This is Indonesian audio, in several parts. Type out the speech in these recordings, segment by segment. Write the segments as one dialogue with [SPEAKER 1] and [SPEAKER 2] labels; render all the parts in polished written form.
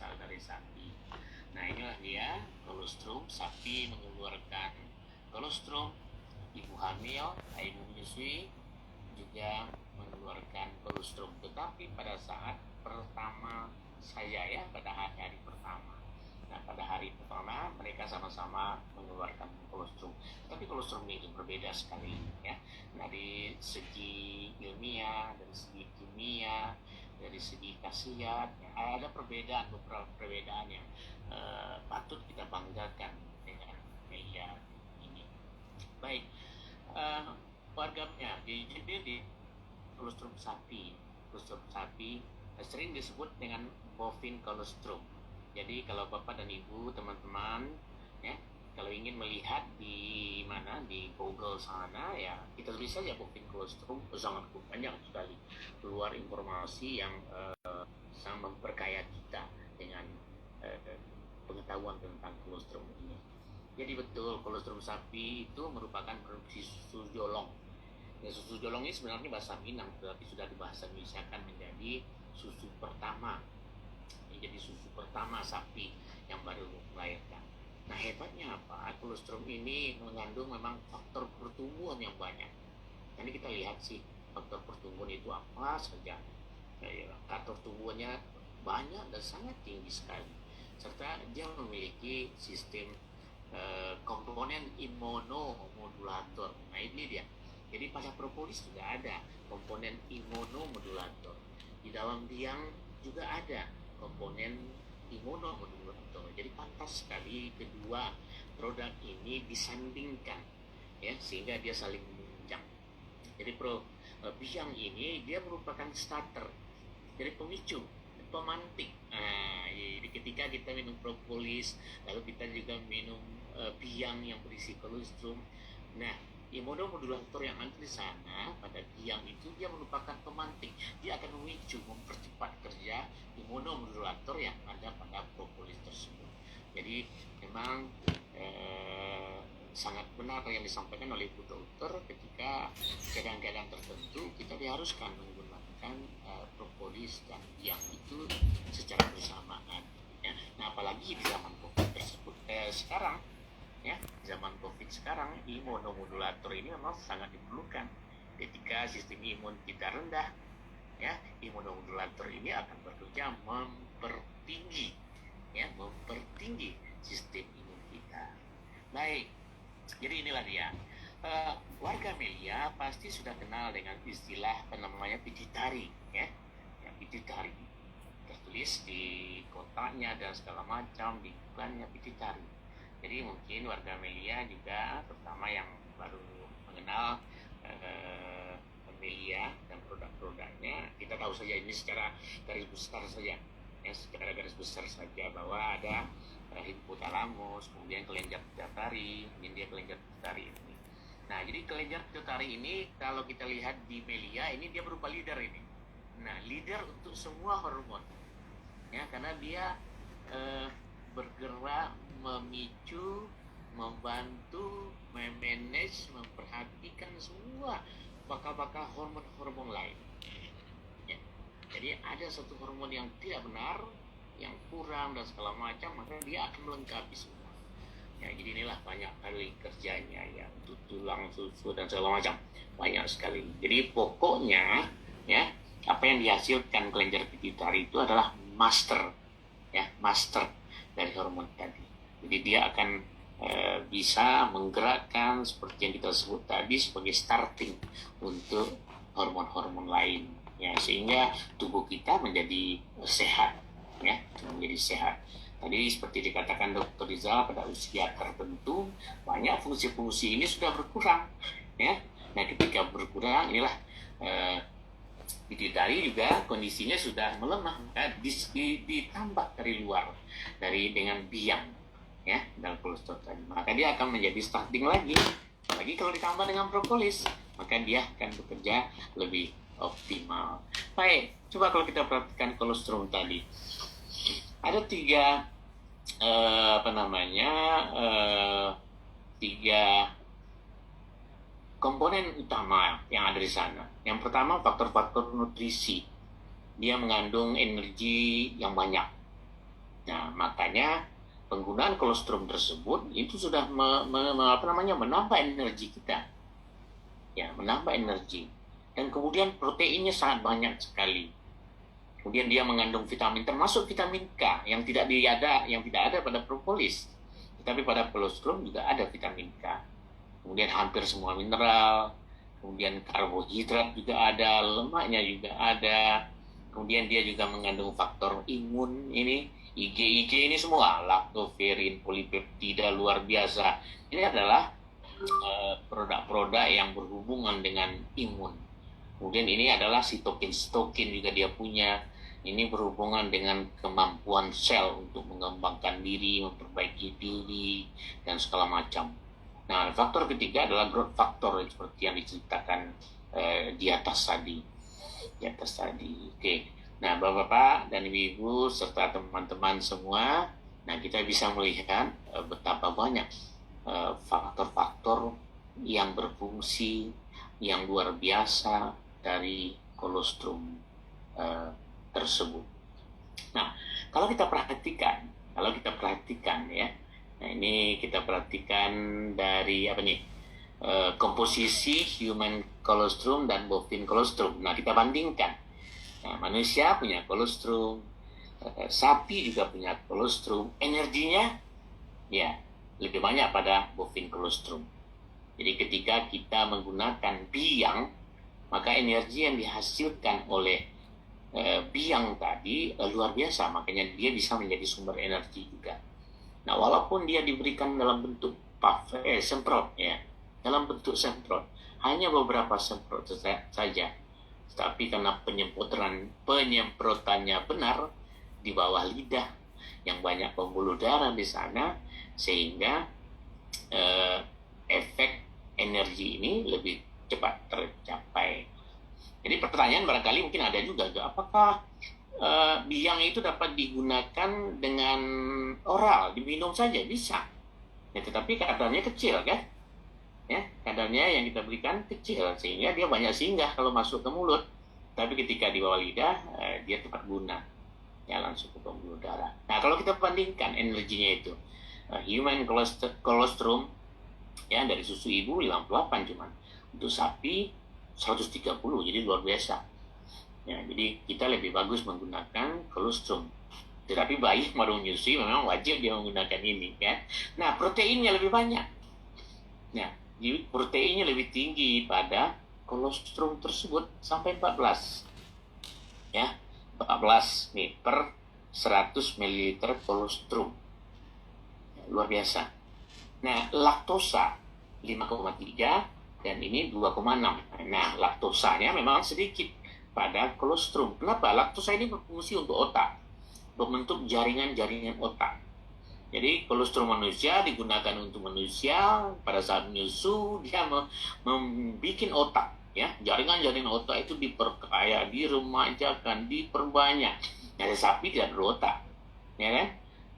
[SPEAKER 1] berasal dari sapi. Nah, inilah dia kolostrum. Sapi mengeluarkan kolostrum, ibu hamil, ibu menyusui juga mengeluarkan kolostrum. Tetapi pada saat pertama saya pada hari pertama. Nah, pada hari pertama mereka sama-sama mengeluarkan kolostrum. Tapi kolostrum ini berbeda sekali ya. Dari segi ilmiah, dari segi kimia, dari segi khasiat, ya, ada beberapa perbedaan yang patut kita banggakan dengan media ini. Baik, warganya di kolostrum sapi sering disebut dengan bovine kolostrum. Jadi kalau bapak dan ibu, teman-teman, ya, kalau ingin melihat di mana di Google sana, ya kita tulis saja bovine kolostrum, sangat banyak sekali keluar informasi yang sangat memperkaya kita dengan pengetahuan tentang kolostrum ini. Jadi betul, kolostrum sapi itu merupakan produksi susu jolong. Ya, susu jolong ini sebenarnya bahasa Minang, tetapi sudah dibahasa Indonesiakan menjadi susu pertama. Jadi susu pertama sapi yang baru melahirkan. Nah, hebatnya apa? Kolostrum ini mengandung memang faktor pertumbuhan yang banyak. Nanti kita lihat sih faktor pertumbuhan itu apa saja. Faktor pertumbuhannya banyak dan sangat tinggi sekali. Serta dia memiliki sistem komponen imunomodulator. Nah, ini dia. Jadi pada propolis juga ada komponen imunomodulator. Di dalam biang juga ada komponen imunomodulator. Jadi pantas sekali kedua produk ini disandingkan, ya, sehingga dia saling menunjang. Jadi biang ini dia merupakan starter, jadi pemicu, pemantik. Nah, jadi ketika kita minum propolis, lalu kita juga minum biang yang berisi kolostrum. Nah, imunomodulator yang ada di sana pada biang itu dia merupakan pemantik. Dia akan memicu, mempercepat kerja imunomodulator yang ada pada propolis tersebut. Jadi memang sangat benar yang disampaikan oleh Bu Dokter ketika keadaan-keadaan tertentu kita diharuskan menggunakan propolis dan biang itu secara bersamaan. Ya. Nah, apalagi di zaman COVID tersebut sekarang. Ya, zaman COVID sekarang imunomodulator ini memang sangat diperlukan. Ketika sistem imun kita rendah, ya, imunomodulator ini akan bekerja mempertinggi sistem imun kita. Baik, jadi inilah dia. Warga Melia pasti sudah kenal dengan istilah namanya pituitary, ya, pituitary tertulis di kotaknya dan segala macam di iklannya pituitary. Jadi mungkin warga Melia juga, terutama yang baru mengenal Melia dan produk-produknya, kita tahu saja ini secara garis besar saja, ya, secara garis besar saja bahwa ada hipotalamus, kemudian kelenjar pituitari, ini dia kelenjar pituitari ini. Nah, jadi kelenjar pituitari ini kalau kita lihat di Melia ini dia berupa leader ini. Nah, leader untuk semua hormon, ya, karena dia bergerak, memicu, membantu, memanage, memperhatikan semua bakal-bakal hormon-hormon lain. Ya. Jadi ada satu hormon yang tidak benar, yang kurang dan segala macam, maka dia akan melengkapi semua. Ya, jadi inilah banyak kali kerjanya, ya, untuk tulang, susu dan segala macam, banyak sekali. Jadi pokoknya, ya, apa yang dihasilkan kelenjar pituitari itu adalah master dari hormon tadi. Jadi dia akan bisa menggerakkan seperti yang kita sebut tadi sebagai starting untuk hormon-hormon lain, ya, sehingga tubuh kita menjadi sehat, ya, menjadi sehat. Tadi seperti dikatakan Dr. Rizal, pada usia tertentu banyak fungsi-fungsi ini sudah berkurang, ya. Nah, ketika berkurang inilah pituitari juga kondisinya sudah melemah, ditambah dari luar dengan biang, ya, dan kolostrum tadi, maka dia akan menjadi starting lagi kalau ditambah dengan propolis, maka dia akan bekerja lebih optimal. Baik, coba kalau kita perhatikan kolostrum tadi, ada tiga komponen utama yang ada di sana. Yang pertama, faktor-faktor nutrisi. Dia mengandung energi yang banyak. Nah, makanya penggunaan kolostrum tersebut itu sudah menambah energi kita, ya, menambah energi. Dan kemudian proteinnya sangat banyak sekali. Kemudian dia mengandung vitamin, termasuk vitamin K yang tidak ada pada propolis, tetapi pada kolostrum juga ada vitamin K. Kemudian hampir semua mineral, kemudian karbohidrat juga ada, lemaknya juga ada. Kemudian dia juga mengandung faktor imun ini, IgG ini semua, laktoferin, polipeptida, luar biasa. Ini adalah produk-produk yang berhubungan dengan imun. Kemudian ini adalah sitokin juga dia punya. Ini berhubungan dengan kemampuan sel untuk mengembangkan diri, memperbaiki diri, dan segala macam. Nah, faktor ketiga adalah growth factor seperti yang diceritakan di atas tadi. Oke. Nah, Bapak-bapak dan Ibu-ibu serta teman-teman semua, nah kita bisa melihat betapa banyak faktor-faktor yang berfungsi yang luar biasa dari kolostrum tersebut. Nah, kalau kita perhatikan ya, nah ini kita perhatikan dari komposisi human colostrum dan bovine colostrum. Nah, kita bandingkan. Nah, manusia punya kolostrum, sapi juga punya kolostrum. Energinya ya lebih banyak pada bovine colostrum. Jadi ketika kita menggunakan biang, maka energi yang dihasilkan oleh biang tadi luar biasa, makanya dia bisa menjadi sumber energi juga. Nah, walaupun dia diberikan dalam bentuk semprot ya, dalam bentuk semprot, hanya beberapa semprot saja, tapi karena penyemprotannya benar di bawah lidah yang banyak pembuluh darah di sana, sehingga efek energi ini lebih cepat tercapai. Jadi pertanyaan barangkali mungkin ada juga, apakah biang itu dapat digunakan dengan oral, diminum saja? Bisa. Ya, tetapi kadarnya kecil kan? Ya, kadarnya yang kita berikan kecil, sehingga dia banyak singgah kalau masuk ke mulut. Tapi ketika di bawah lidah, dia tepat guna. Ya, langsung ke pembuluh darah. Nah, kalau kita bandingkan energinya itu, human colostrum, ya, dari susu ibu 58 cuman. Untuk sapi 130, jadi luar biasa. Ya, jadi kita lebih bagus menggunakan kolostrum. Tetapi bayi baru menyusui memang wajib dia menggunakan ini, kan? Nah, proteinnya lebih banyak. Nah, jadi proteinnya lebih tinggi pada kolostrum tersebut sampai 14. Ya, 14 nih per 100 ml kolostrum. Ya, luar biasa. Nah, laktosa 5,3 dan ini 2,6. Nah, laktosanya memang sedikit pada kolostrum. Kenapa? Laktosa ini berfungsi untuk otak, membentuk jaringan-jaringan otak. Jadi kolostrum manusia digunakan untuk manusia pada saat menyusu, dia membuat otak, ya, jaringan-jaringan otak itu diperkaya, diremajakan, diperbanyak. Dari sapi tidak berotak, ya kan?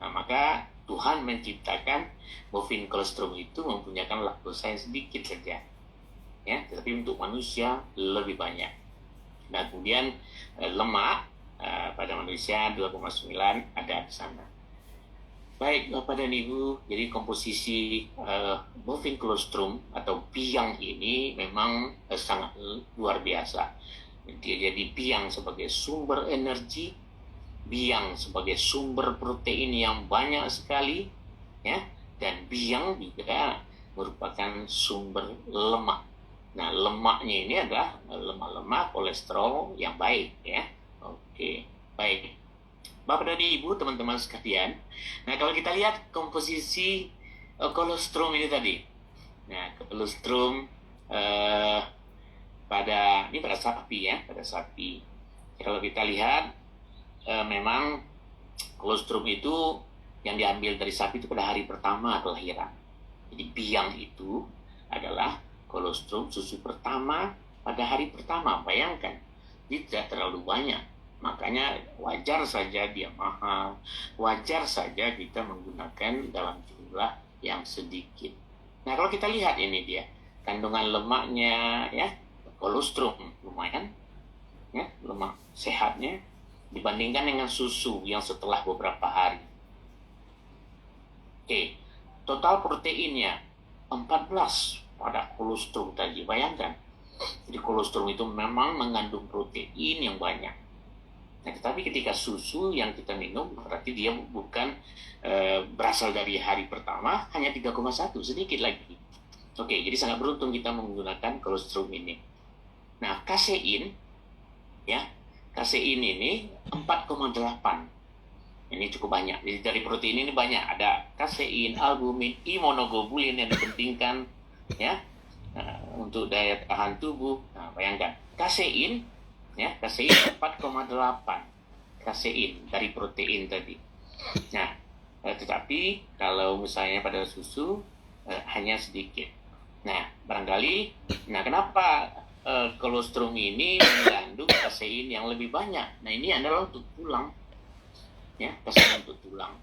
[SPEAKER 1] Nah, maka Tuhan menciptakan bovine colostrum itu mempunyai laktosa yang sedikit saja, ya, tetapi untuk manusia lebih banyak. Nah, kemudian lemak pada manusia 2,9 ada di sana. Baik, Bapak dan Ibu, jadi komposisi bovine colostrum atau biang ini memang sangat luar biasa. Dia jadi biang sebagai sumber energi, biang sebagai sumber protein yang banyak sekali, ya, dan biang juga merupakan sumber lemak. Nah, lemaknya ini adalah lemak-lemak kolesterol yang baik, ya. Oke, baik. Bapak dan Ibu, teman-teman sekalian. Nah, kalau kita lihat komposisi kolostrum ini tadi. Nah, kolostrum pada sapi, ya, pada sapi. Kalau kita lihat memang kolostrum itu yang diambil dari sapi itu pada hari pertama kelahiran. Jadi biang itu adalah kolostrum susu pertama pada hari pertama. Bayangkan, tidak terlalu banyak. Makanya wajar saja dia mahal. Wajar saja kita menggunakan dalam jumlah yang sedikit. Nah, kalau kita lihat ini dia, kandungan lemaknya, ya, kolostrum lumayan, ya, lemak sehatnya dibandingkan dengan susu yang setelah beberapa hari. Oke, total proteinnya 14 pada kolostrum tadi. Bayangkan, jadi kolostrum itu memang mengandung protein yang banyak. Nah, tetapi ketika susu yang kita minum, berarti dia bukan berasal dari hari pertama, hanya 3,1, sedikit lagi. Oke, jadi sangat beruntung kita menggunakan kolostrum ini. Nah, kasein, ya, kasein ini 4,8. Ini cukup banyak. Jadi dari protein ini banyak. Ada kasein, albumin, imunoglobulin yang dipentingkan, ya, untuk daya tahan tubuh. Nah, bayangkan, kasein, ya, kasein 4,8 kasein dari protein tadi. Nah, tetapi kalau misalnya pada susu hanya sedikit. Nah, barangkali, kenapa kolostrum ini mengandung kasein yang lebih banyak? Nah, ini adalah untuk tulang, ya, kasein untuk tulang.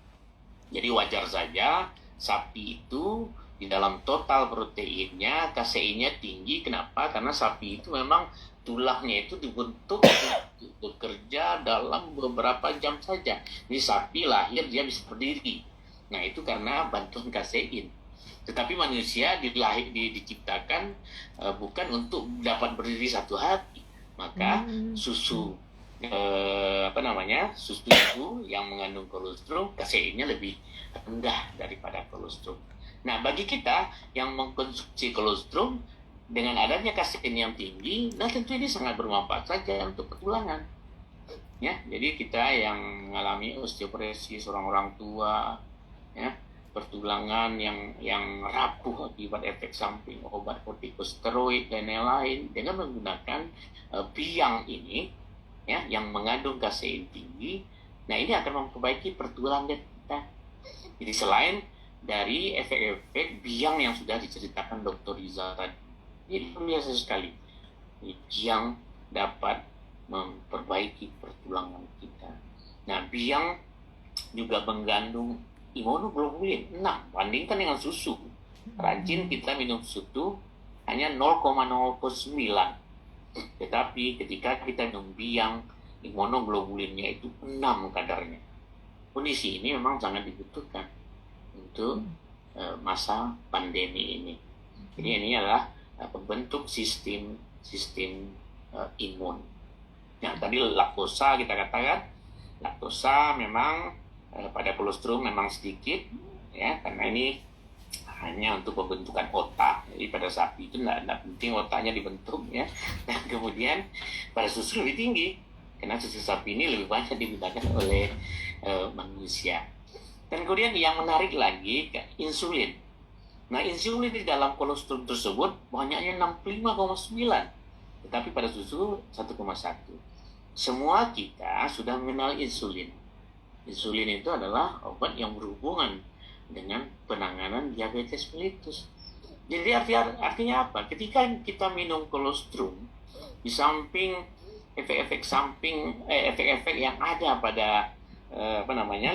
[SPEAKER 1] Jadi wajar saja sapi itu di dalam total proteinnya kaseinnya tinggi. Kenapa? Karena sapi itu memang tulangnya itu dibentuk untuk bekerja dalam beberapa jam saja. Jadi sapi lahir dia bisa berdiri. Nah, itu karena bantuan kasein. Tetapi manusia diciptakan bukan untuk dapat berdiri satu hari. Maka susu susu itu yang mengandung kolostrum, kaseinnya lebih rendah daripada kolostrum. Nah, bagi kita yang mengkonsumsi kolostrum dengan adanya kasein yang tinggi, nah tentu ini sangat bermanfaat saja untuk petulangan. Ya, jadi kita yang mengalami osteoporosis, orang-orang tua, ya, pertulangan yang rapuh akibat efek samping obat kortikosteroid dan lain-lain, dengan menggunakan biang ini, ya, yang mengandung kasein tinggi, nah ini akan memperbaiki pertulangan kita. Jadi selain dari efek-efek biang yang sudah diceritakan Dr. Riza tadi, ini biasa sekali biang dapat memperbaiki pertulangan kita. Nah, biang juga mengandung imunoglobulin 6, bandingkan dengan susu. Rajin kita minum susu hanya 0,09. Tetapi ketika kita minum biang, imunoglobulinnya itu 6 kadarnya. Kondisi ini memang sangat dibutuhkan untuk masa pandemi ini. Jadi ini adalah pembentuk sistem imun. Nah, tadi laktosa kita katakan, laktosa memang pada kolostrum memang sedikit, ya, karena ini hanya untuk pembentukan otak. Jadi pada sapi itu tidak penting otaknya dibentuk, ya. Dan kemudian pada susu lebih tinggi, karena susu sapi ini lebih banyak digunakan oleh manusia. Dan kemudian yang menarik lagi, insulin. Nah, insulin di dalam kolostrum tersebut banyaknya 65,9, tetapi pada susu 1,1. Semua kita sudah mengenal insulin. Insulin itu adalah obat yang berhubungan dengan penanganan diabetes mellitus. Jadi artinya apa? Ketika kita minum kolostrum, di samping efek-efek yang ada pada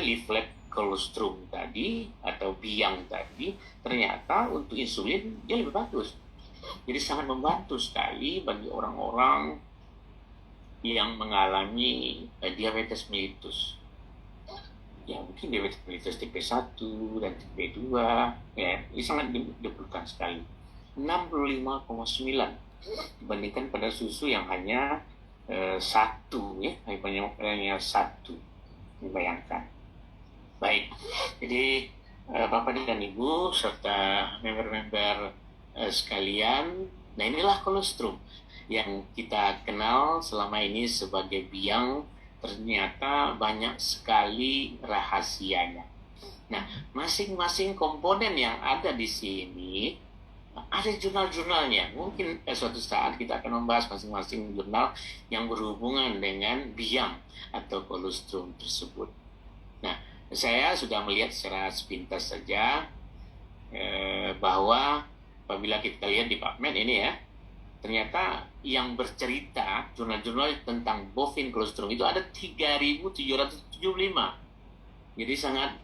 [SPEAKER 1] leaflet kolostrum tadi atau biang tadi, ternyata untuk insulin dia lebih bagus. Jadi sangat membantu sekali bagi orang-orang yang mengalami diabetes mellitus. Ya, mungkin diabetes mellitus tipe 1 dan tipe 2, ya, ini sangat diperlukan sekali. 65,9 dibandingkan pada susu yang hanya 1, ya, hanya 1. Bayangkan. Baik, jadi Bapak dan Ibu serta member-member sekalian, nah inilah kolostrum yang kita kenal selama ini sebagai biang, ternyata banyak sekali rahasianya. Nah, masing-masing komponen yang ada di sini ada jurnal-jurnalnya. Mungkin suatu saat kita akan membahas masing-masing jurnal yang berhubungan dengan biang atau kolostrum tersebut. Nah, saya sudah melihat secara sepintas saja bahwa apabila kita lihat di PubMed ini, ya, ternyata yang bercerita jurnal-jurnal tentang bovine kolostrum itu ada 3.775. Jadi sangat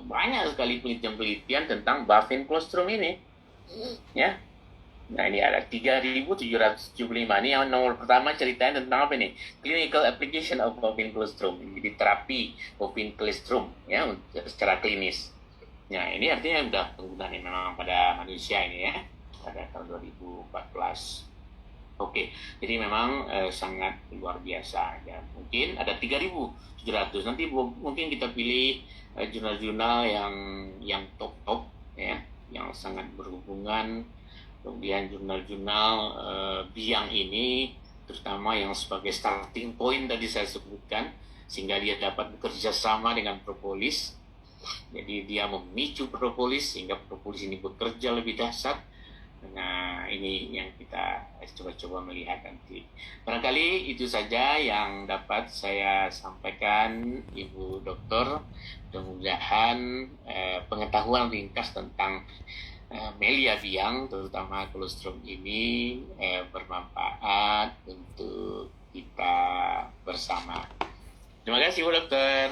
[SPEAKER 1] banyak sekali penelitian-penelitian tentang bovine kolostrum ini, ya. Nah, ini ada 3.775. Ini yang nomor pertama ceritanya tentang apa nih? Clinical application of bovine colostrum. Jadi terapi bovine colostrum, ya, secara klinis. Nah, ini artinya sudah penggunaan yang memang pada manusia ini ya, pada tahun 2014. Oke, jadi memang sangat luar biasa ya. Mungkin ada 3.700. Nanti mungkin kita pilih jurnal-jurnal yang top-top ya, yang sangat berhubungan. Kemudian jurnal-jurnal biang ini terutama yang sebagai starting point tadi saya sebutkan, sehingga dia dapat bekerja sama dengan propolis. Jadi dia memicu propolis sehingga propolis ini bekerja lebih dahsyat. Nah, ini yang kita coba-coba melihat nanti. Barangkali itu saja yang dapat saya sampaikan, Ibu Dokter. Mudah-mudahan pengetahuan ringkas tentang melia biang, terutama kolostrum ini, bermanfaat untuk kita bersama. Terima kasih, Bu Dokter.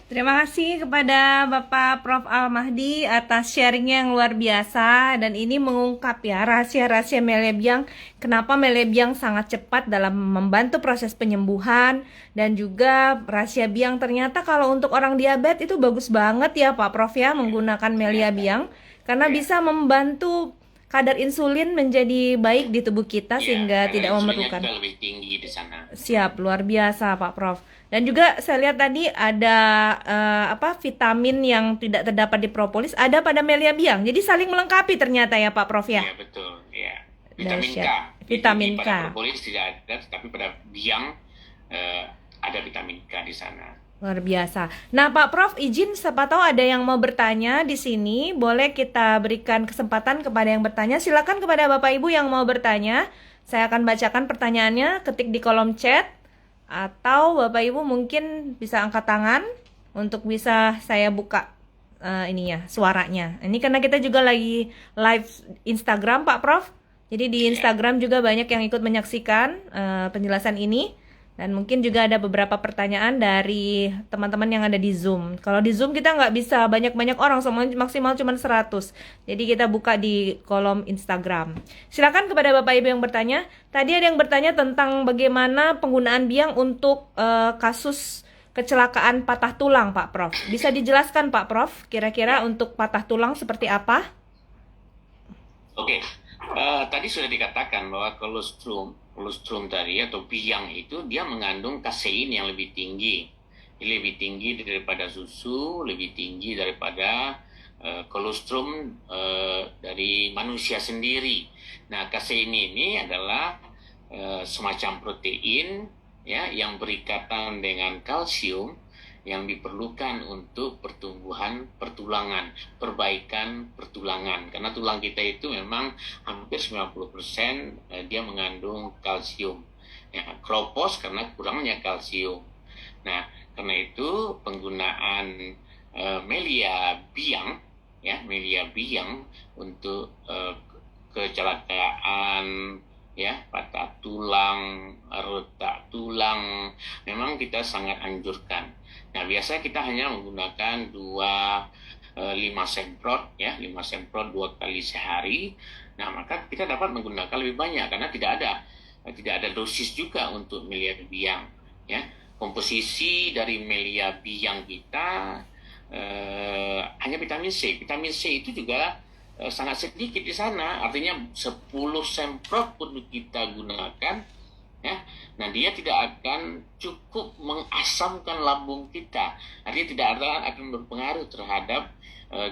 [SPEAKER 2] Terima kasih kepada Bapak Prof. Al-Mahdi atas sharingnya yang luar biasa, dan ini mengungkap ya rahasia-rahasia melia biang, kenapa melia biang sangat cepat dalam membantu proses penyembuhan, dan juga rahasia biang ternyata kalau untuk orang diabetes itu bagus banget ya Pak Prof ya menggunakan melia biang, karena bisa membantu kadar insulin menjadi baik di tubuh kita sehingga tidak memerlukan.
[SPEAKER 1] Lebih tinggi di sana.
[SPEAKER 2] Siap, luar biasa Pak Prof. Dan juga saya lihat tadi ada vitamin yang tidak terdapat di propolis ada pada melia biang. Jadi saling melengkapi ternyata ya Pak Prof ya.
[SPEAKER 1] Iya betul, ya. Vitamin K.
[SPEAKER 2] Vitamin K.
[SPEAKER 1] Pada propolis tidak ada, tapi pada biang ada vitamin K di sana.
[SPEAKER 2] Luar biasa. Nah, Pak Prof, izin siapa tahu ada yang mau bertanya di sini, boleh kita berikan kesempatan kepada yang bertanya. Silakan kepada Bapak Ibu yang mau bertanya. Saya akan bacakan pertanyaannya, ketik di kolom chat, atau Bapak Ibu mungkin bisa angkat tangan untuk bisa saya buka suaranya. Ini karena kita juga lagi live Instagram Pak Prof. Jadi di Instagram juga banyak yang ikut menyaksikan penjelasan ini. Dan mungkin juga ada beberapa pertanyaan dari teman-teman yang ada di Zoom. Kalau di Zoom kita nggak bisa banyak-banyak orang, maksimal cuma 100. Jadi kita buka di kolom Instagram. Silakan kepada Bapak Ibu yang bertanya. Tadi ada yang bertanya tentang bagaimana penggunaan biang untuk kasus kecelakaan patah tulang, Pak Prof. Bisa dijelaskan Pak Prof, kira-kira untuk patah tulang seperti apa?
[SPEAKER 1] Oke. Tadi sudah dikatakan bahwa kolostrum tadi atau biang itu dia mengandung kasein yang lebih tinggi. Lebih tinggi daripada susu, lebih tinggi daripada kolostrum dari manusia sendiri. Nah, kasein ini adalah semacam protein ya yang berikatan dengan kalsium yang diperlukan untuk pertumbuhan pertulangan, perbaikan pertulangan. Karena tulang kita itu memang hampir 90% dia mengandung kalsium. Ya, kropos karena kurangnya kalsium. Nah, karena itu penggunaan melia biang untuk kecelakaan ya, patah tulang, retak tulang, memang kita sangat anjurkan. Nah, biasanya kita hanya menggunakan 5 semprot ya, 5 semprot 2 kali sehari. Nah, maka kita dapat menggunakan lebih banyak karena tidak ada dosis juga untuk melia biang ya. Komposisi dari melia biang kita hanya vitamin C. Vitamin C itu juga sangat sedikit di sana, artinya 10 semprot pun kita gunakan ya, nah dia tidak akan cukup mengasamkan lambung kita, artinya tidak akan berpengaruh terhadap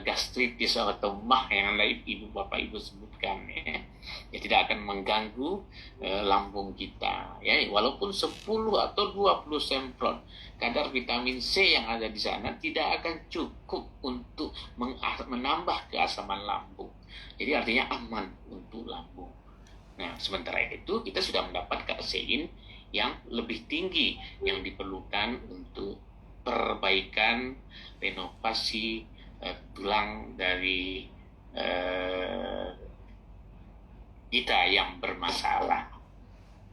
[SPEAKER 1] gastritis atau mah yang ibu bapak ibu sebutkan ya. Ya tidak akan mengganggu lambung kita ya, walaupun 10 atau 20 semprot kadar vitamin C yang ada di sana tidak akan cukup untuk menambah keasaman lambung. Jadi artinya aman untuk lambung. Nah, sementara itu kita sudah mendapat kasein yang lebih tinggi yang diperlukan untuk perbaikan renovasi tulang dari kita yang bermasalah.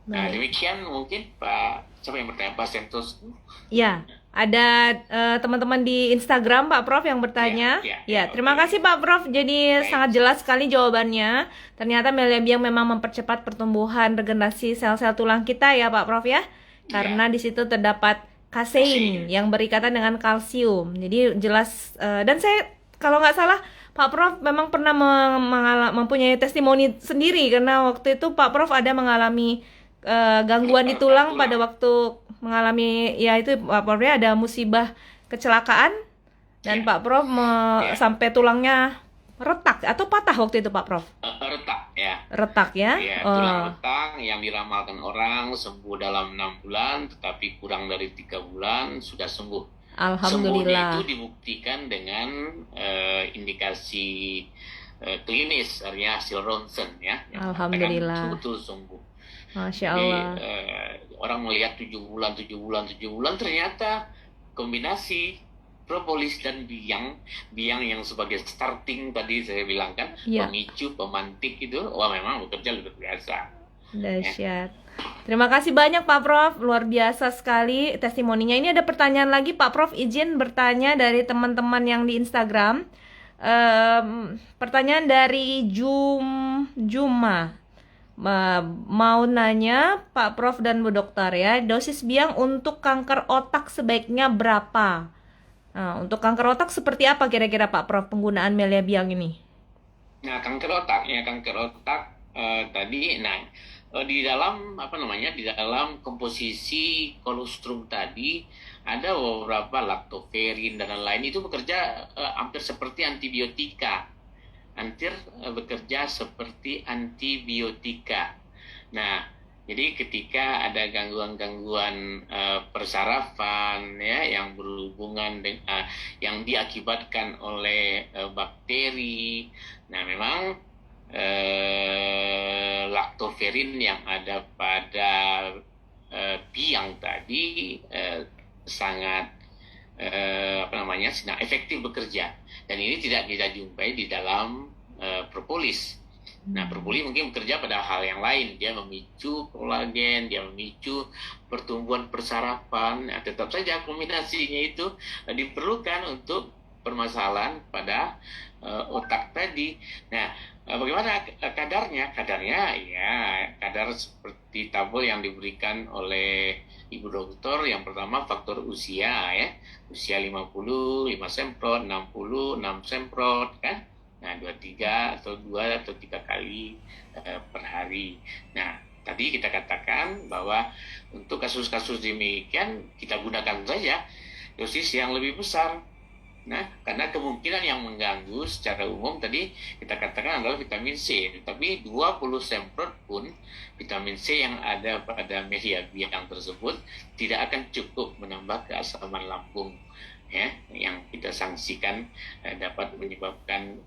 [SPEAKER 1] Nah, demikian mungkin Pak, siapa yang bertanya, Pak Sentos?
[SPEAKER 2] Ya, ada teman-teman di Instagram Pak Prof yang bertanya. Terima kasih Pak Prof. Jadi sangat jelas sekali jawabannya. Ternyata melia biang memang mempercepat pertumbuhan regenerasi sel-sel tulang kita ya Pak Prof ya. Karena di situ terdapat kasein yang berikatan dengan kalsium. Jadi jelas dan saya kalau nggak salah Pak Prof memang pernah mempunyai testimoni sendiri karena waktu itu Pak Prof ada mengalami gangguan di tulang pada waktu mengalami ya itu Pak Prof ya ada musibah kecelakaan dan Pak Prof sampai tulangnya retak atau patah waktu itu Pak Prof?
[SPEAKER 1] Retak ya.
[SPEAKER 2] Retak ya?
[SPEAKER 1] Tulang retak yang diramalkan orang sembuh dalam 6 bulan, tetapi kurang dari 3 bulan sudah sembuh.
[SPEAKER 2] Alhamdulillah.
[SPEAKER 1] Sembuhnya itu dibuktikan dengan indikasi klinis, artinya hasil ronsen ya.
[SPEAKER 2] Alhamdulillah.
[SPEAKER 1] Betul sembuh.
[SPEAKER 2] Masya Allah.
[SPEAKER 1] Jadi, orang melihat 7 bulan ternyata kombinasi propolis dan biang yang sebagai starting tadi saya bilang kan, pemicu, pemantik itu, memang bekerja luar biasa.
[SPEAKER 2] Dahsyat. Terima kasih banyak Pak Prof, luar biasa sekali testimoninya. Ini ada pertanyaan lagi Pak Prof, izin bertanya dari teman-teman yang di Instagram. Pertanyaan dari Juma. Mau nanya Pak Prof dan Bu Dokter ya, dosis biang untuk kanker otak sebaiknya berapa? Nah, untuk kanker otak seperti apa kira-kira Pak Prof penggunaan Melia Biang ini?
[SPEAKER 1] Nah, kanker otak tadi, di dalam di dalam komposisi kolostrum tadi ada beberapa laktoferin dan lain-lain itu bekerja hampir seperti antibiotika. Bekerja seperti antibiotika. Nah, jadi ketika ada gangguan-gangguan persarafan ya yang berhubungan dengan yang diakibatkan oleh bakteri, nah memang laktoferin yang ada pada biang tadi sangat sangat efektif bekerja, dan ini tidak kita jumpai di dalam propolis. Nah, propolis mungkin bekerja pada hal yang lain, dia memicu kolagen, dia memicu pertumbuhan persarafan. Nah, tetap saja kombinasinya itu diperlukan untuk permasalahan pada otak tadi. Nah, bagaimana kadarnya? Kadarnya ya kadar seperti tabel yang diberikan oleh Ibu Dokter. Yang pertama faktor usia ya. Usia 50, 5 semprot, 60, 6 semprot kan. Nah, 2 atau 3 kali per hari. Nah, tadi kita katakan bahwa untuk kasus-kasus demikian kita gunakan saja dosis yang lebih besar. Nah, karena kemungkinan yang mengganggu secara umum tadi kita katakan adalah vitamin C. Tapi 20 semprot pun vitamin C yang ada pada Melia Biang tersebut tidak akan cukup menambah keasaman lambung ya, yang kita sanksikan dapat menyebabkan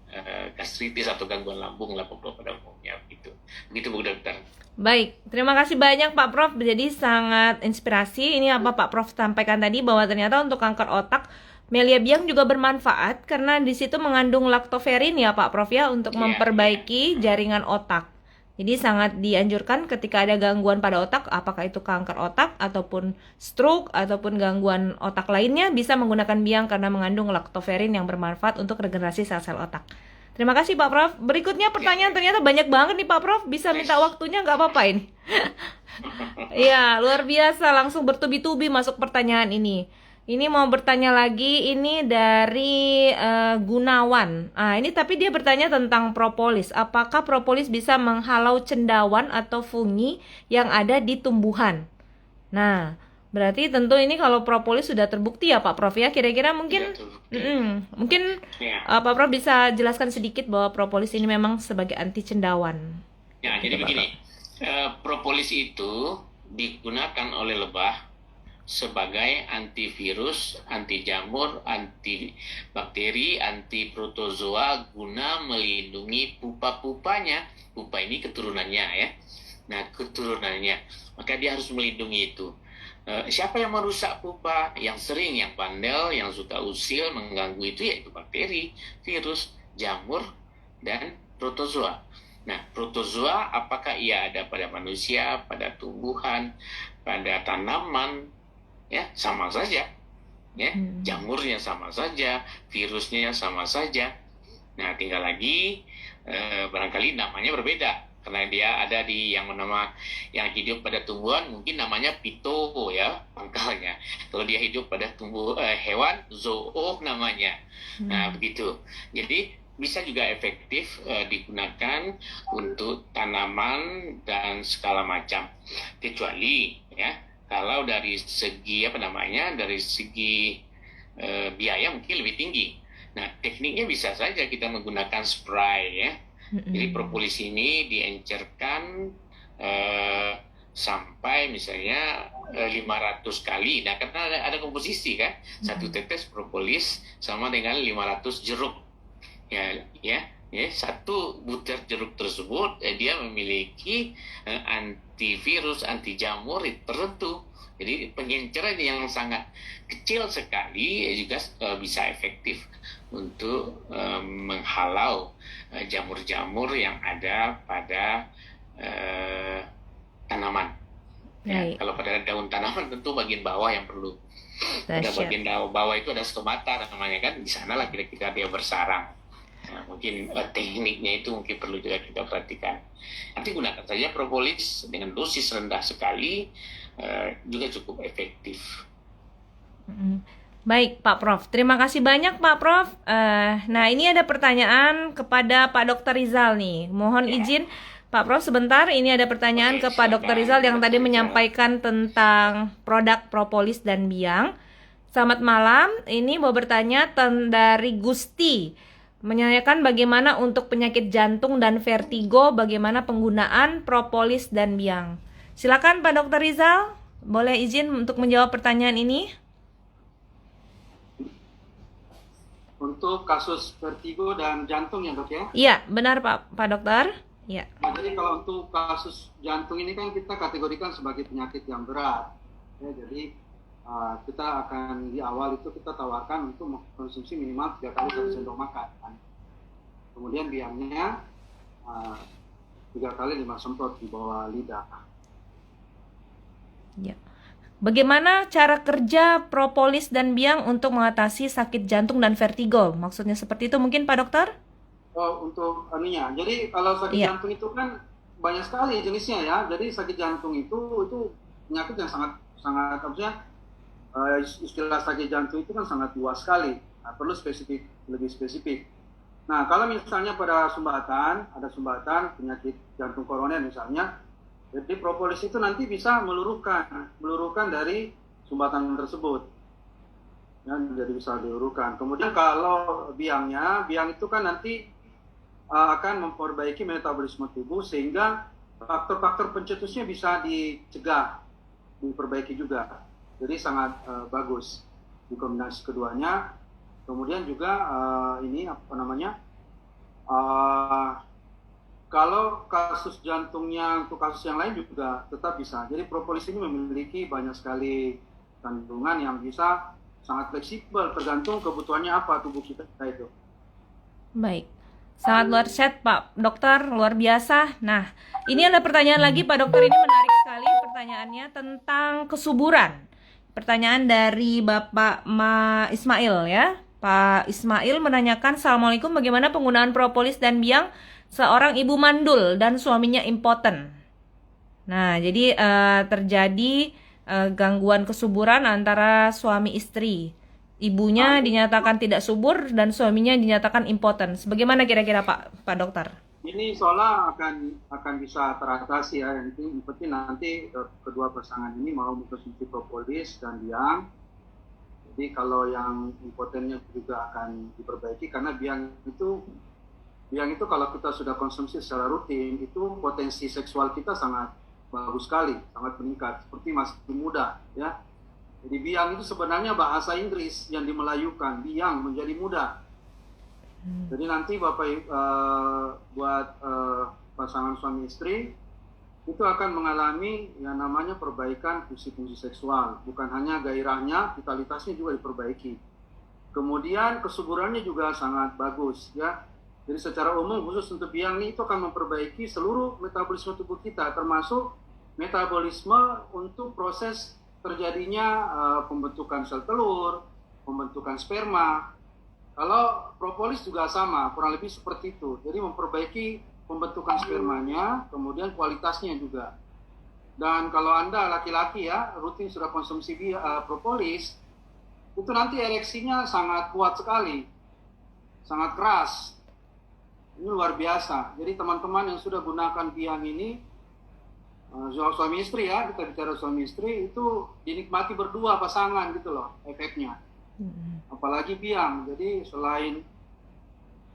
[SPEAKER 1] gastritis atau gangguan lambung lah pada umumnya gitu. Begitu Bu Dokter.
[SPEAKER 2] Baik, terima kasih banyak Pak Prof. Jadi sangat inspirasi. Ini apa Pak Prof sampaikan tadi bahwa ternyata untuk kanker otak Melia Biang juga bermanfaat karena di situ mengandung laktoferin ya Pak Prof ya untuk memperbaiki jaringan otak. Jadi sangat dianjurkan ketika ada gangguan pada otak, apakah itu kanker otak ataupun stroke ataupun gangguan otak lainnya, bisa menggunakan biang karena mengandung laktoferin yang bermanfaat untuk regenerasi sel-sel otak. Terima kasih Pak Prof. Berikutnya pertanyaan ternyata banyak banget nih Pak Prof. Bisa minta waktunya nggak apa-apa ini? Ya, luar biasa, langsung bertubi-tubi masuk pertanyaan ini. Ini mau bertanya lagi, ini dari Gunawan. Ini tapi dia bertanya tentang propolis. Apakah propolis bisa menghalau cendawan atau fungi yang ada di tumbuhan? Nah, berarti tentu ini kalau propolis sudah terbukti ya Pak Prof ya. Kira-kira mungkin mungkin Pak Prof bisa jelaskan sedikit bahwa propolis ini memang sebagai anti cendawan.
[SPEAKER 1] Ya, jadi begini. Propolis itu digunakan oleh lebah sebagai antivirus, anti jamur, anti bakteri, anti protozoa guna melindungi pupa-pupanya. Pupa ini keturunannya ya. Nah, keturunannya. Maka dia harus melindungi itu. Siapa yang merusak pupa? Yang sering, yang bandel, yang suka usil, mengganggu itu yaitu bakteri, virus, jamur, dan protozoa. Nah, protozoa apakah ia ada pada manusia, pada tumbuhan, pada tanaman? Ya, sama saja. Ya, jamurnya sama saja, virusnya sama saja. Nah, tinggal lagi barangkali namanya berbeda. karena dia ada di yang hidup pada tumbuhan mungkin namanya pito ya pangkalnya. Kalau dia hidup pada hewan, zook namanya. Nah begitu. Jadi bisa juga efektif digunakan untuk tanaman dan segala macam. Kecuali ya kalau dari segi dari segi biaya mungkin lebih tinggi. Nah tekniknya bisa saja kita menggunakan spray ya. Jadi propolis ini diencerkan sampai misalnya 500 kali. Nah, karena ada komposisi kan, satu tetes propolis sama dengan 500 jeruk. Ya, satu butir jeruk tersebut dia memiliki antivirus, anti jamur tertentu. Jadi pengenceran yang sangat kecil sekali juga bisa efektif untuk menghalau jamur-jamur yang ada pada tanaman. Ya, kalau pada daun tanaman tentu bagian bawah yang perlu. Pada bagian bawah itu ada stomata namanya kan, di sanalah kira-kira dia bersarang. Nah, mungkin tekniknya itu mungkin perlu juga kita perhatikan. Nanti gunakan saja propolis dengan dosis rendah sekali, juga cukup efektif.
[SPEAKER 2] Baik Pak Prof, terima kasih banyak Pak Prof. Nah ini ada pertanyaan kepada Pak Dr. Rizal nih. Mohon izin Pak Prof sebentar, ini ada pertanyaan ke Pak Dr. Rizal yang tadi menyampaikan tentang produk propolis dan biang. Selamat malam, ini mau bertanya dari Gusti, menanyakan bagaimana untuk penyakit jantung dan vertigo, bagaimana penggunaan propolis dan biang. Silakan Pak Dr. Rizal, boleh izin untuk menjawab pertanyaan ini?
[SPEAKER 3] Untuk kasus vertigo dan jantung ya dok ya?
[SPEAKER 2] Iya, benar Pak Dokter. Ya.
[SPEAKER 3] Nah, jadi kalau untuk kasus jantung ini kan kita kategorikan sebagai penyakit yang berat. Ya, jadi kita akan di awal itu kita tawarkan untuk mengkonsumsi minimal 3 kali 1 sendok makan. Kemudian biangnya 3 kali 5 semprot di bawah lidah.
[SPEAKER 2] Ya. Bagaimana cara kerja propolis dan biang untuk mengatasi sakit jantung dan vertigo? Maksudnya seperti itu mungkin Pak Dokter?
[SPEAKER 3] Oh, untuk anunya. Jadi kalau sakit jantung itu kan banyak sekali jenisnya ya. Jadi sakit jantung itu penyakit yang sangat harusnya istilah sakit jantung itu kan sangat luas sekali. Nah, perlu lebih spesifik. Nah, kalau misalnya pada ada sumbatan penyakit jantung koroner misalnya, jadi propolis itu nanti bisa meluruhkan dari sumbatan tersebut. Ya, jadi bisa diluruhkan. Kemudian kalau biang itu kan nanti akan memperbaiki metabolisme tubuh sehingga faktor-faktor pencetusnya bisa dicegah, diperbaiki juga. Jadi sangat bagus di kombinasi keduanya. Kemudian juga kalau kasus jantungnya untuk kasus yang lain juga tetap bisa. Jadi propolis ini memiliki banyak sekali kandungan yang bisa sangat fleksibel tergantung kebutuhannya apa tubuh kita itu.
[SPEAKER 2] Baik. Sangat luar set Pak Dokter, luar biasa. Nah, ini ada pertanyaan lagi Pak Dokter, ini menarik sekali pertanyaannya tentang kesuburan. Pertanyaan dari Bapak Ismail ya. Pak Ismail menanyakan, Assalamualaikum, bagaimana penggunaan propolis dan biang seorang ibu mandul dan suaminya impoten. Nah, jadi terjadi gangguan kesuburan antara suami istri. Ibunya dinyatakan tidak subur dan suaminya dinyatakan impoten. Bagaimana kira-kira Pak Dokter?
[SPEAKER 3] Ini seolah akan bisa teratasi ya. Yang penting nanti kedua pasangan ini mau mengkonsumsi propolis dan biang. Jadi kalau yang impotennya juga akan diperbaiki karena biang itu kalau kita sudah konsumsi secara rutin itu potensi seksual kita sangat bagus sekali, sangat meningkat seperti masih muda ya. Jadi biang itu sebenarnya bahasa Inggris yang dimelayukan, biang menjadi muda. Jadi nanti buat pasangan suami istri itu akan mengalami yang namanya perbaikan fungsi-fungsi seksual, bukan hanya gairahnya, vitalitasnya juga diperbaiki. Kemudian kesuburannya juga sangat bagus ya. Jadi secara umum khusus untuk biang ini itu akan memperbaiki seluruh metabolisme tubuh kita, termasuk metabolisme untuk proses terjadinya pembentukan sel telur, pembentukan sperma. Kalau propolis juga sama, kurang lebih seperti itu. Jadi memperbaiki pembentukan spermanya, kemudian kualitasnya juga. Dan kalau Anda laki-laki ya, rutin sudah konsumsi propolis, itu nanti ereksinya sangat kuat sekali, sangat keras. Ini luar biasa. Jadi teman-teman yang sudah gunakan biang ini, suami istri ya, kita bicara suami istri, itu dinikmati berdua pasangan gitu loh efeknya. Apalagi biang. Jadi selain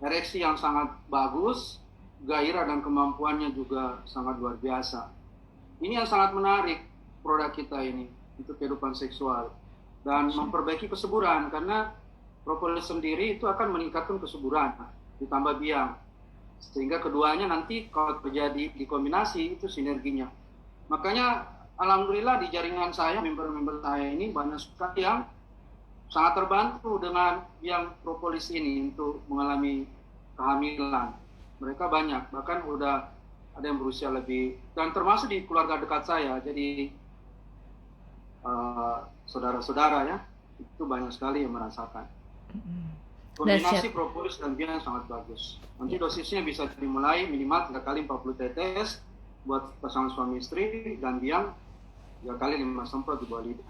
[SPEAKER 3] ereksi yang sangat bagus, gairah dan kemampuannya juga sangat luar biasa. Ini yang sangat menarik produk kita ini untuk kehidupan seksual dan memperbaiki kesuburan, karena propolis sendiri itu akan meningkatkan kesuburan ditambah biang, sehingga keduanya nanti kalau terjadi dikombinasi itu sinerginya. Makanya alhamdulillah di jaringan saya, member-member saya ini banyak sekali yang sangat terbantu dengan biang propolis ini untuk mengalami kehamilan. Mereka banyak, bahkan udah ada yang berusia lebih, dan termasuk di keluarga dekat saya. Jadi saudara-saudara ya, itu banyak sekali yang merasakan. Kombinasi propolis dan biang sangat bagus. Nanti dosisnya bisa dimulai minimal 3 kali 40 tetes buat pasangan suami istri, dan biang 3 kali 5 semprot di bawah lidah.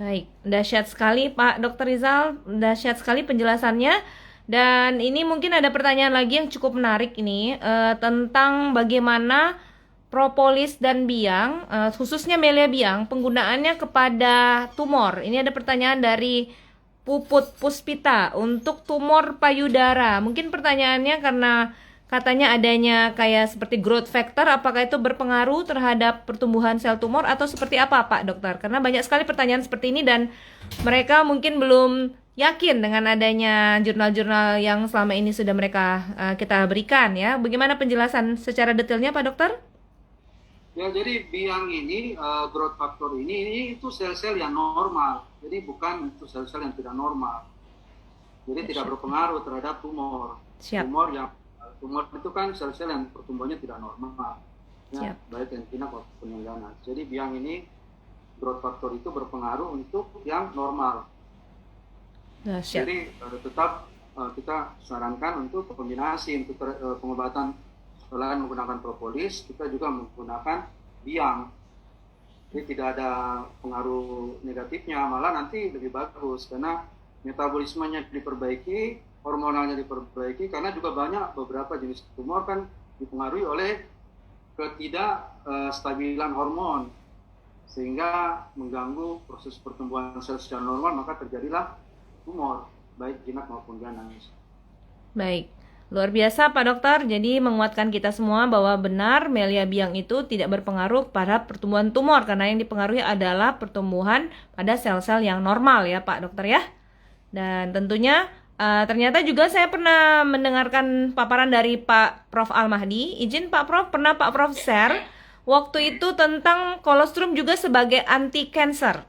[SPEAKER 2] Baik, dahsyat sekali Pak Dr. Rizal, dahsyat sekali penjelasannya. Dan ini mungkin ada pertanyaan lagi yang cukup menarik ini, tentang bagaimana propolis dan biang, khususnya Melia biang, penggunaannya kepada tumor. Ini ada pertanyaan dari Puput Puspita untuk tumor payudara. Mungkin pertanyaannya karena katanya adanya kayak seperti growth factor, apakah itu berpengaruh terhadap pertumbuhan sel tumor atau seperti apa Pak Dokter? Karena banyak sekali pertanyaan seperti ini dan mereka mungkin belum yakin dengan adanya jurnal-jurnal yang selama ini sudah mereka kita berikan ya. Bagaimana penjelasan secara detailnya Pak Dokter?
[SPEAKER 3] Ya, jadi biang ini, growth factor ini itu sel-sel yang normal. Jadi bukan itu sel-sel yang tidak normal. Jadi tidak berpengaruh terhadap tumor.
[SPEAKER 2] Siap.
[SPEAKER 3] Tumor itu kan sel-sel yang pertumbuhannya tidak normal. Ya, baik yang jinak maupun yang ganas. Jadi biang ini growth factor itu berpengaruh untuk yang normal. Jadi tetap kita sarankan untuk kombinasi untuk pengobatan. Selain menggunakan propolis, kita juga menggunakan biang. Jadi tidak ada pengaruh negatifnya, malah nanti lebih bagus karena metabolismenya diperbaiki, hormonalnya diperbaiki, karena juga banyak beberapa jenis tumor kan dipengaruhi oleh ketidakstabilan hormon, sehingga mengganggu proses pertumbuhan sel secara normal, maka terjadilah tumor, baik jinak maupun ganas.
[SPEAKER 2] Baik. Luar biasa Pak Dokter, jadi menguatkan kita semua bahwa benar Melia biang itu tidak berpengaruh pada pertumbuhan tumor, karena yang dipengaruhi adalah pertumbuhan pada sel-sel yang normal ya Pak Dokter ya. Dan tentunya ternyata juga saya pernah mendengarkan paparan dari Pak Prof. Al-Mahdi. Izin Pak Prof, pernah Pak Prof share waktu itu tentang kolostrum juga sebagai anti cancer.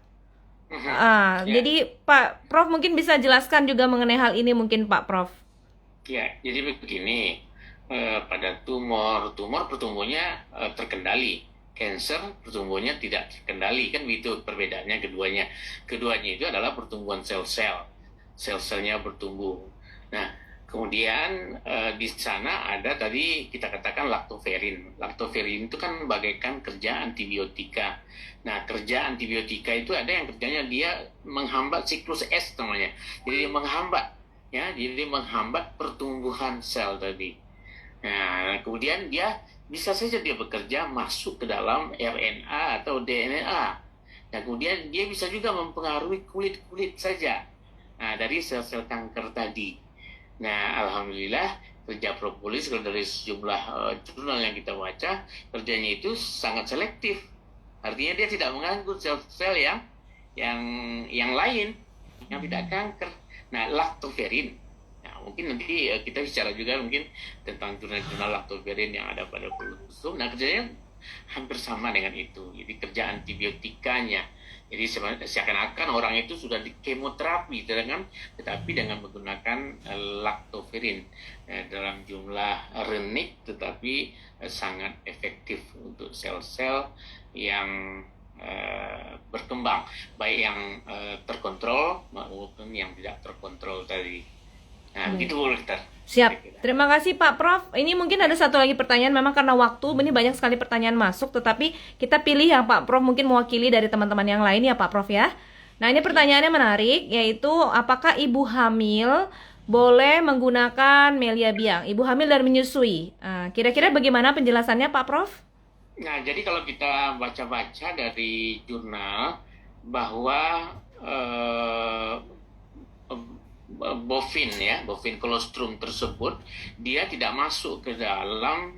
[SPEAKER 2] Jadi Pak Prof mungkin bisa jelaskan juga mengenai hal ini mungkin Pak Prof.
[SPEAKER 1] Ya, jadi begini, pada tumor pertumbuhannya terkendali, cancer pertumbuhannya tidak terkendali, kan begitu perbedaannya keduanya. Keduanya itu adalah pertumbuhan sel-selnya bertumbuh. Nah, kemudian di sana ada tadi kita katakan laktoferin. Laktoferin itu kan bagaikan kerja antibiotika. Nah, kerja antibiotika itu ada yang kerjanya dia menghambat siklus S namanya. Jadi dia menghambat. Ya, jadi menghambat pertumbuhan sel tadi. Nah, kemudian dia bisa saja dia bekerja masuk ke dalam RNA atau DNA. Nah, kemudian dia bisa juga mempengaruhi kulit saja. Nah, dari sel-sel kanker tadi. Nah, alhamdulillah kerja propolis kalau dari sejumlah jurnal yang kita baca, kerjanya itu sangat selektif. Artinya dia tidak mengganggu sel-sel yang lain yang tidak kanker. Nah, laktoferin. Nah, mungkin nanti kita bicara juga mungkin tentang jurnal-jurnal laktoferin yang ada pada kolostrum. Nah, kerjanya hampir sama dengan itu. Jadi kerja antibiotikanya. Jadi seakan-akan orang itu sudah di kemoterapi tetapi dengan menggunakan laktoferin dalam jumlah renik, tetapi sangat efektif untuk sel-sel yang berkembang, baik yang terkontrol maupun yang tidak terkontrol tadi. Nah, begitu dokter.
[SPEAKER 2] Siap. Terima kasih Pak Prof. Ini mungkin ada satu lagi pertanyaan. Memang karena waktu, ini banyak sekali pertanyaan masuk. Tetapi kita pilih yang Pak Prof mungkin mewakili dari teman-teman yang lain ya Pak Prof ya. Nah ini pertanyaannya menarik, yaitu apakah ibu hamil boleh menggunakan Melia Biang? Ibu hamil dan menyusui. Kira-kira bagaimana penjelasannya Pak Prof?
[SPEAKER 1] Nah, jadi kalau kita baca-baca dari jurnal bahwa bovin colostrum tersebut dia tidak masuk ke dalam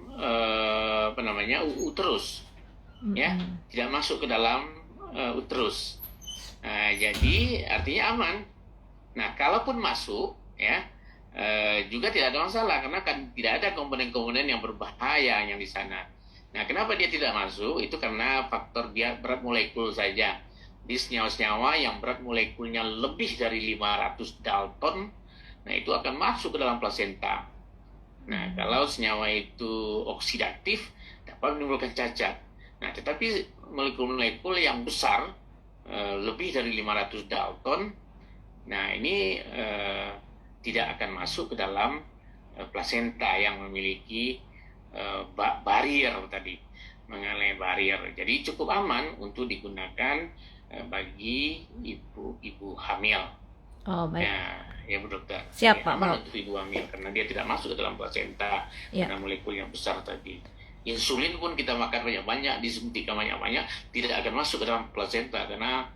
[SPEAKER 1] uterus, ya, tidak masuk ke dalam uterus. Nah, jadi artinya aman. Nah, kalaupun masuk, ya, juga tidak ada masalah karena kan tidak ada komponen-komponen yang berbahaya yang di sana. Nah, kenapa dia tidak masuk? Itu karena faktor dia berat molekul saja. Di senyawa-senyawa yang berat molekulnya lebih dari 500 Dalton, nah itu akan masuk ke dalam plasenta. Nah, kalau senyawa itu oksidatif, dapat menimbulkan cacat. Nah, tetapi molekul-molekul yang besar, lebih dari 500 Dalton, nah ini tidak akan masuk ke dalam plasenta yang memiliki barrier tadi, mengenai barrier. Jadi cukup aman untuk digunakan bagi ibu hamil.
[SPEAKER 2] Oh, baik.
[SPEAKER 1] Ya Bu Dokter.
[SPEAKER 2] Siap,
[SPEAKER 1] Ya,
[SPEAKER 2] Pak.
[SPEAKER 1] aman untuk ibu hamil karena dia tidak masuk ke dalam plasenta karena molekul yang besar tadi. Insulin pun kita makan banyak-banyak, disuntikan banyak-banyak, tidak akan masuk ke dalam plasenta karena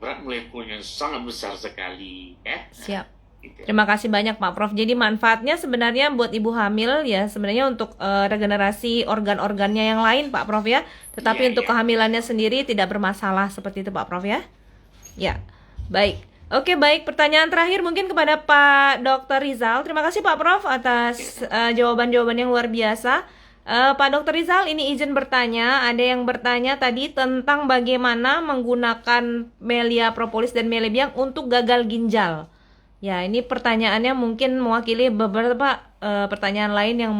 [SPEAKER 1] berat molekulnya sangat besar sekali.
[SPEAKER 2] Siap.
[SPEAKER 1] Gitu.
[SPEAKER 2] Terima kasih banyak Pak Prof. Jadi manfaatnya sebenarnya buat ibu hamil ya sebenarnya untuk regenerasi organ-organnya yang lain Pak Prof ya. Tetapi untuk kehamilannya sendiri tidak bermasalah seperti itu Pak Prof ya. Ya, baik. Oke baik, pertanyaan terakhir mungkin kepada Pak Dr. Rizal. Terima kasih Pak Prof atas jawaban-jawaban yang luar biasa. Pak Dr. Rizal, ini izin bertanya. Ada yang bertanya tadi tentang bagaimana menggunakan Melia propolis dan Melia Biang untuk gagal ginjal. Ya, ini pertanyaannya mungkin mewakili beberapa pertanyaan lain yang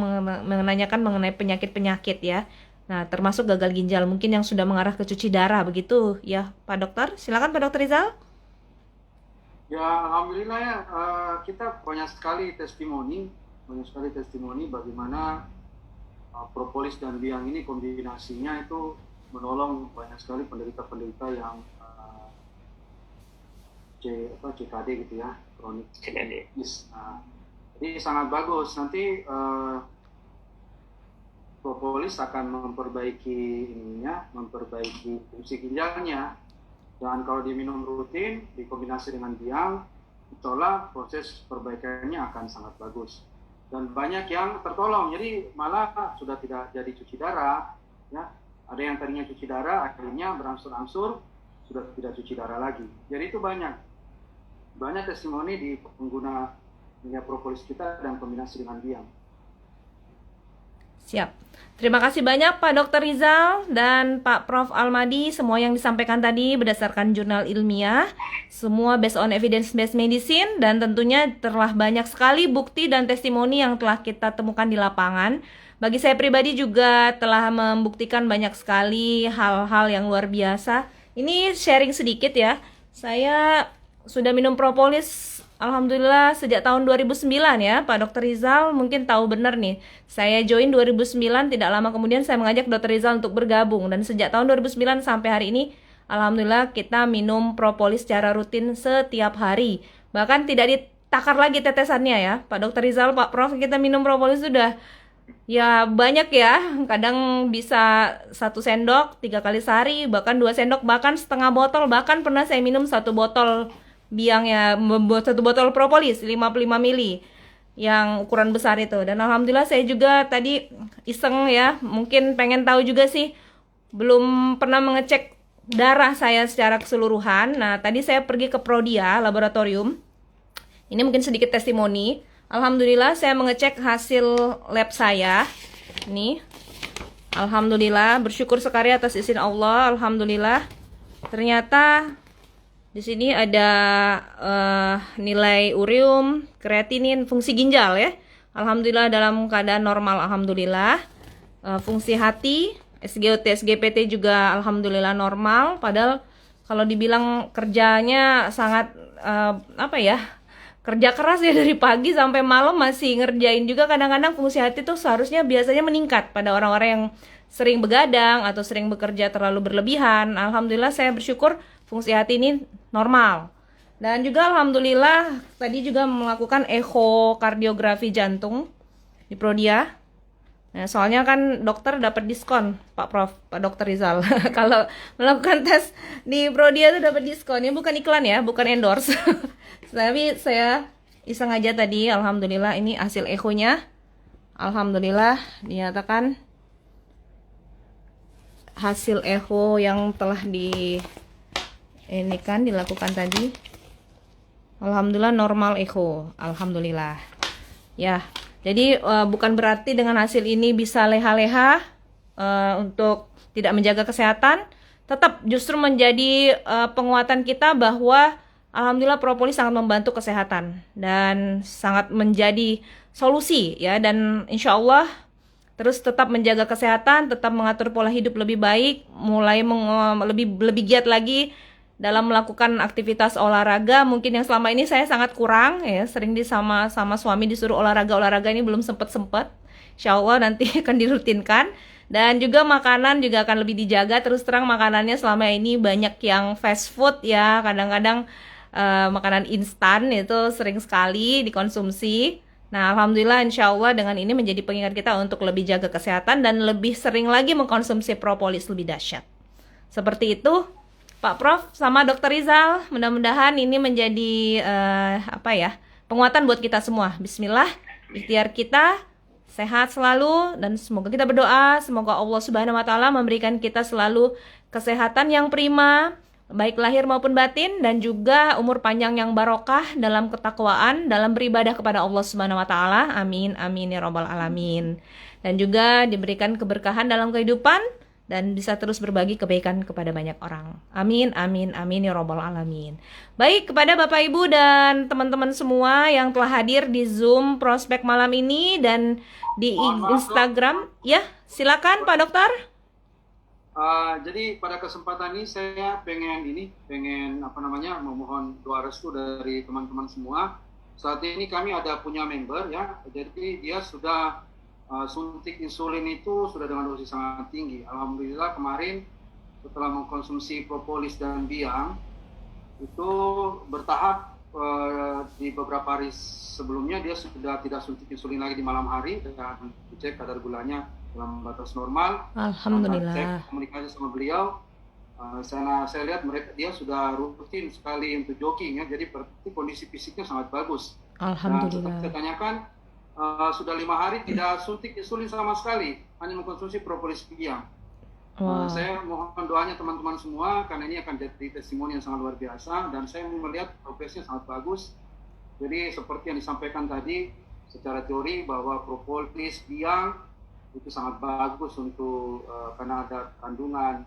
[SPEAKER 2] menanyakan mengenai penyakit-penyakit ya. Nah, termasuk gagal ginjal mungkin yang sudah mengarah ke cuci darah begitu ya, Pak Dokter. Silakan Pak Dokter Rizal.
[SPEAKER 3] Ya, alhamdulillah ya, kita banyak sekali testimoni bagaimana propolis dan biang ini kombinasinya itu menolong banyak sekali penderita-penderita yang CKD gitu ya, kronik.
[SPEAKER 1] CKD.
[SPEAKER 3] Jadi sangat bagus. Nanti propolis akan memperbaiki fungsi ginjalnya. Dan kalau diminum rutin, dikombinasi dengan biang, insya proses perbaikannya akan sangat bagus. Dan banyak yang tertolong, jadi malah sudah tidak jadi cuci darah. Ya. Ada yang tadinya cuci darah, akhirnya berangsur-angsur sudah tidak cuci darah lagi. Jadi itu banyak testimoni di pengguna minyak propolis kita dan kombinasi dengan biang.
[SPEAKER 2] Siap. Terima kasih banyak Pak Dr. Rizal dan Pak Prof. Almadi. Semua yang disampaikan tadi berdasarkan jurnal ilmiah, semua based on evidence-based medicine, dan tentunya telah banyak sekali bukti dan testimoni yang telah kita temukan di lapangan. Bagi saya pribadi juga telah membuktikan banyak sekali hal-hal yang luar biasa. Ini sharing sedikit ya. Saya sudah minum propolis alhamdulillah sejak tahun 2009 ya. Pak Dr. Rizal mungkin tahu benar nih. Saya join 2009, tidak lama kemudian saya mengajak Dr. Rizal untuk bergabung. Dan sejak tahun 2009 sampai hari ini alhamdulillah kita minum propolis secara rutin setiap hari. Bahkan tidak ditakar lagi tetesannya ya. Pak Dr. Rizal, Pak Prof, kita minum propolis sudah ya banyak ya. Kadang bisa 1 sendok 3 kali sehari, bahkan 2 sendok, bahkan setengah botol. Bahkan pernah saya minum 1 botol biang ya, membuat 1 botol propolis 55 mili yang ukuran besar itu. Dan alhamdulillah saya juga tadi iseng ya, mungkin pengen tahu juga sih, belum pernah mengecek darah saya secara keseluruhan. Nah tadi saya pergi ke Prodia laboratorium, ini mungkin sedikit testimoni. Alhamdulillah saya mengecek hasil lab saya ini. Alhamdulillah, bersyukur sekali atas izin Allah. Alhamdulillah ternyata di sini ada nilai urium, kreatinin, fungsi ginjal ya. Alhamdulillah dalam keadaan normal, alhamdulillah. Fungsi hati, SGOT, SGPT juga alhamdulillah normal. Padahal kalau dibilang kerjanya sangat kerja keras ya dari pagi sampai malam masih ngerjain juga. Kadang-kadang fungsi hati tuh seharusnya biasanya meningkat pada orang-orang yang sering begadang atau sering bekerja terlalu berlebihan. Alhamdulillah saya bersyukur fungsi hati ini normal. Dan juga alhamdulillah tadi juga melakukan ekokardiografi jantung di Prodia. Nah, soalnya kan dokter dapat diskon, Pak Prof, Pak Dokter Rizal. Kalau melakukan tes di Prodia itu dapat diskon. Ini bukan iklan ya, bukan endorse. Tapi saya iseng aja tadi, alhamdulillah ini hasil ekonya. Alhamdulillah dinyatakan hasil eko yang telah dilakukan tadi. Alhamdulillah normal eko, alhamdulillah. Ya. Jadi bukan berarti dengan hasil ini bisa leha-leha untuk tidak menjaga kesehatan. Tetap justru menjadi penguatan kita bahwa alhamdulillah propolis sangat membantu kesehatan dan sangat menjadi solusi ya. Dan insya Allah terus tetap menjaga kesehatan, tetap mengatur pola hidup lebih baik, mulai lebih giat lagi dalam melakukan aktivitas olahraga. Mungkin yang selama ini saya sangat kurang ya, sering sama suami disuruh olahraga ini belum sempet. Insya Allah nanti akan dirutinkan. Dan juga makanan juga akan lebih dijaga. Terus terang makanannya selama ini banyak yang fast food ya, kadang-kadang makanan instan itu sering sekali dikonsumsi. Nah alhamdulillah insya Allah dengan ini menjadi pengingat kita untuk lebih jaga kesehatan dan lebih sering lagi mengkonsumsi propolis lebih dahsyat. Seperti itu Pak Prof sama Dokter Rizal, mudah-mudahan ini menjadi penguatan buat kita semua. Bismillah, ikhtiar kita sehat selalu dan semoga kita berdoa semoga Allah Subhanahu wa taala memberikan kita selalu kesehatan yang prima, baik lahir maupun batin, dan juga umur panjang yang barokah dalam ketakwaan, dalam beribadah kepada Allah Subhanahu wa taala. Amin amin ya rabbal alamin. Dan juga diberikan keberkahan dalam kehidupan dan bisa terus berbagi kebaikan kepada banyak orang. Amin, amin, amin ya robbal alamin. Baik, kepada Bapak Ibu dan teman-teman semua yang telah hadir di Zoom Prospek malam ini dan di Instagram, ya silakan Pak Dokter.
[SPEAKER 3] Jadi pada kesempatan ini saya pengen memohon doa restu dari teman-teman semua. Saat ini kami ada punya member ya, jadi dia sudah suntik insulin itu sudah dengan dosis sangat tinggi. Alhamdulillah kemarin setelah mengkonsumsi propolis dan biang itu bertahap di beberapa hari sebelumnya dia sudah tidak suntik insulin lagi di malam hari dan dicek kadar gulanya dalam batas normal.
[SPEAKER 2] Alhamdulillah.
[SPEAKER 3] Cek komunikasi sama beliau, saya lihat dia sudah rutin sekali untuk jogging ya, jadi berarti kondisi fisiknya sangat bagus.
[SPEAKER 2] Alhamdulillah.
[SPEAKER 3] Dan saya tanyakan sudah 5 hari tidak suntik insulin sama sekali, hanya mengkonsumsi propolis biang. Saya mohon doanya teman-teman semua karena ini akan jadi testimoni yang sangat luar biasa dan saya melihat progresnya sangat bagus. Jadi seperti yang disampaikan tadi secara teori bahwa propolis biang itu sangat bagus untuk karena ada kandungan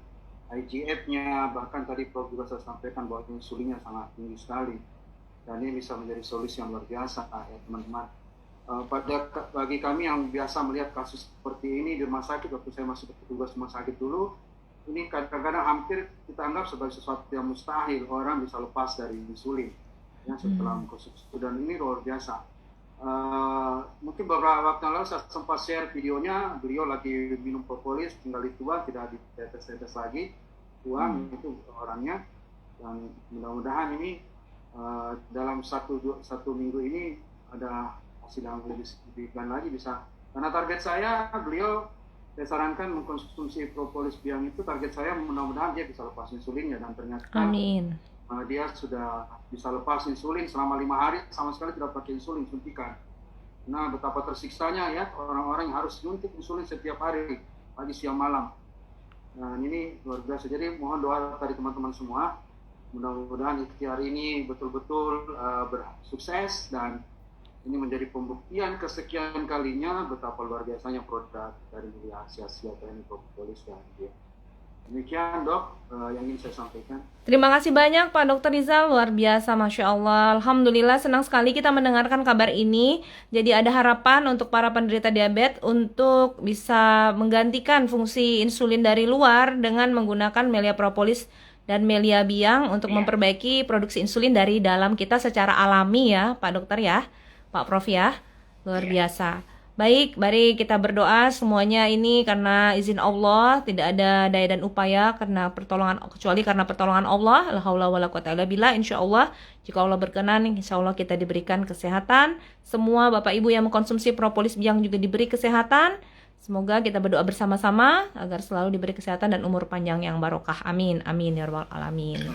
[SPEAKER 3] IGF-nya, bahkan tadi Prof juga saya sampaikan bahwa insulinnya sangat tinggi sekali dan ini bisa menjadi solusi yang luar biasa ya teman-teman. Bagi kami yang biasa melihat kasus seperti ini di rumah sakit, waktu saya masih bertugas rumah sakit dulu, ini kadang-kadang hampir kita anggap sebagai sesuatu yang mustahil orang bisa lepas dari insulin ya, setelah mengkonsumsi, dan ini luar biasa. Mungkin beberapa waktu yang lalu saya sempat share videonya, beliau lagi minum propolis, tinggal dituang, tidak ditetes-tetes lagi, tuang itu orangnya, dan mudah-mudahan ini dalam satu minggu ini ada hasil yang lebih signifikan lagi bisa. Karena target saya, beliau saya sarankan mengkonsumsi propolis biang itu, target saya mudah-mudahan dia bisa lepas insulinnya dan ternyata
[SPEAKER 2] Amin.
[SPEAKER 3] Dia sudah bisa lepas insulin selama 5 hari sama sekali tidak pakai insulin suntikan. Nah betapa tersiksanya ya orang-orang yang harus suntik insulin setiap hari, pagi siang malam. Nah ini luar biasa. Jadi mohon doa dari teman-teman semua, mudah-mudahan ikhtiar ini betul-betul bersukses dan ini menjadi pembuktian kesekian kalinya betapa luar biasanya produk dari Asia TNI Propolis dan dia. Demikian dok yang ingin saya sampaikan.
[SPEAKER 2] Terima kasih banyak Pak Dokter Rizal, luar biasa Masya Allah. Alhamdulillah senang sekali kita mendengarkan kabar ini. Jadi ada harapan untuk para penderita diabetes untuk bisa menggantikan fungsi insulin dari luar dengan menggunakan Melia Propolis dan Melia Biang untuk memperbaiki produksi insulin dari dalam kita secara alami ya, Pak Dokter ya, Pak Prof ya. Luar biasa. Baik, mari kita berdoa semuanya ini karena izin Allah, tidak ada daya dan upaya karena pertolongan kecuali karena pertolongan Allah. La haula wala quwata illa billah. Insyaallah jika Allah berkenan, insyaallah kita diberikan kesehatan. Semua Bapak Ibu yang mengkonsumsi propolis biang juga diberi kesehatan. Semoga kita berdoa bersama-sama agar selalu diberi kesehatan dan umur panjang yang barokah. Amin. Amin ya rabbal alamin.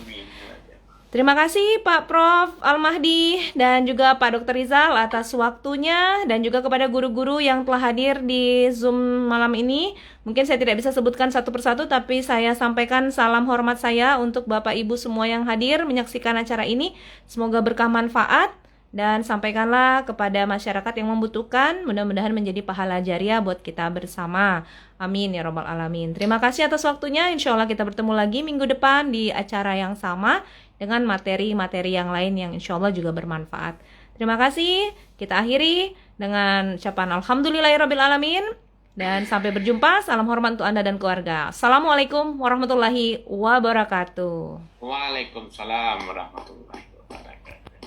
[SPEAKER 2] Terima kasih Pak Prof. Al-Mahdi dan juga Pak Dr. Rizal atas waktunya dan juga kepada guru-guru yang telah hadir di Zoom malam ini. Mungkin saya tidak bisa sebutkan satu persatu tapi saya sampaikan salam hormat saya untuk Bapak Ibu semua yang hadir menyaksikan acara ini. Semoga berkah manfaat dan sampaikanlah kepada masyarakat yang membutuhkan. Mudah-mudahan menjadi pahala jariah buat kita bersama. Amin ya rabbal alamin. Terima kasih atas waktunya. Insya Allah kita bertemu lagi minggu depan di acara yang sama dengan materi-materi yang lain yang insya Allah juga bermanfaat. Terima kasih. Kita akhiri dengan ucapan alhamdulillahirabbil alamin dan sampai berjumpa. Salam hormat untuk Anda dan keluarga. Assalamualaikum warahmatullahi wabarakatuh.
[SPEAKER 1] Waalaikumsalam warahmatullahi wabarakatuh.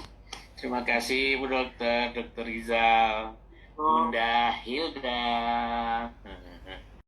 [SPEAKER 1] Terima kasih Bu Dokter, Dokter Rizal, Bunda Hilda.